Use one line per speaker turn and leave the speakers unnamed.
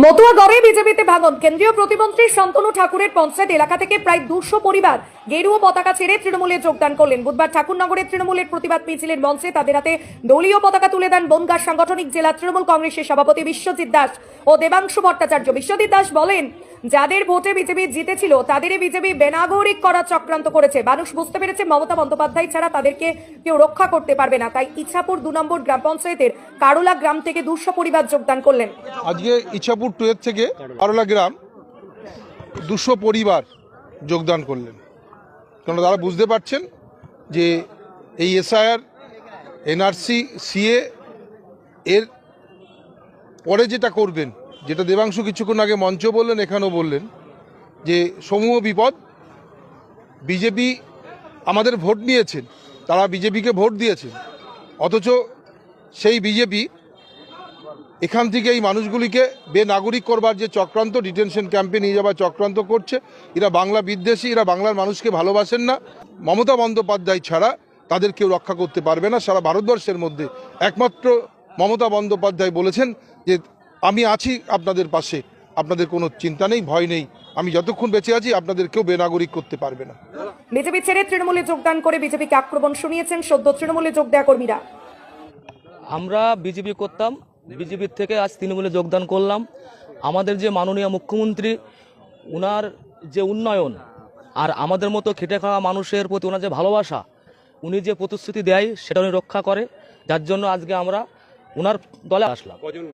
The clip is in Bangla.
মতুয়াগড়ে বিজেপিতে ভাঙন। কেন্দ্রীয় প্রতিমন্ত্রী শান্তনু ঠাকুরের পঞ্চায়েত এলাকা থেকে প্রায় 200 পরিবার গেরুয়া পতাকা ছেড়ে তৃণমূলে যোগদান করলেন। বুধবার ঠাকুরনগরের তৃণমূলের প্রতিবাদ মিছিলের মঞ্চে তাদের হাতে দলীয় পতাকা তুলে দেন বনগাঁ সাংগঠনিক জেলা তৃণমূল কংগ্রেসের সভাপতি বিশ্বজিৎ দাস ও দেবাংশু ভট্টাচার্য। বিশ্বজিৎ দাস বলেন, যাদের ভোটে বিজেপি জিতেছিল তাদেরই বিজেপি বেনাগরিক করার চক্রান্ত করেছে। মানুষ বুঝতে পেরেছে মমতা বন্দ্যোপাধ্যায় ছাড়া তাদেরকে কেউ রক্ষা করতে পারবে না। তাই ইছাপুর 2 নম্বর গ্রাম পঞ্চায়েতের কারোলা গ্রাম থেকে 200 পরিবার যোগদান করলেন।
আজকে ইছাপুর 2 থেকে কারোলা গ্রাম 200 পরিবার যোগদান করলেন। কারণ তারা বুঝতে পারছেন যে এই এসআইআর, এনআরসি, সিএ এর পরে যেটা করবেন, যেটা দেবাংশু কিছুক্ষণ আগে মঞ্চ বললেন, এখানেও বললেন যে সমূহ বিপদ। বিজেপি আমাদের ভোট নিয়েছেন, তারা বিজেপিকে ভোট দিয়েছেন, অথচ সেই বিজেপি এখান থেকে এই মানুষগুলিকে বেনাগরিক করবার যে চক্রান্ত, ডিটেনশন ক্যাম্পে নিয়ে যাওয়ার চক্রান্ত করছে। এরা বাংলা বিদ্বেষী, এরা বাংলার মানুষকে ভালোবাসেন না। মমতা বন্দ্যোপাধ্যায় ছাড়া তাদের কেউ রক্ষা করতে পারবে না। সারা ভারতবর্ষের মধ্যে একমাত্র মমতা বন্দ্যোপাধ্যায় বলেছেন যে আমি আছি আপনাদের পাশে, আপনাদের কোনো চিন্তা নেই, ভয় নেই, আমি যতক্ষণ বেঁচে আছি আপনাদের কেউ বেনাগরিক করতে পারবে না।
বিজেপি ছেড়ে তৃণমূলে যোগদান করে বিজেপিকে আক্রমণ শুনিয়েছেন সদ্য তৃণমূলে যোগ দেওয়া কর্মীরা।
আমরা বিজেপি করতাম, বিজেপির থেকে আজ তৃণমূলে যোগদান করলাম। আমাদের যে মাননীয় মুখ্যমন্ত্রী, ওনার যে উন্নয়ন আর আমাদের মতো খেটে খাওয়া মানুষের প্রতি ওনার যে ভালোবাসা, উনি যে প্রতিশ্রুতি দেয় সেটা উনি রক্ষা করে, যার জন্য আজকে আমরা ওনার দলে আসলাম।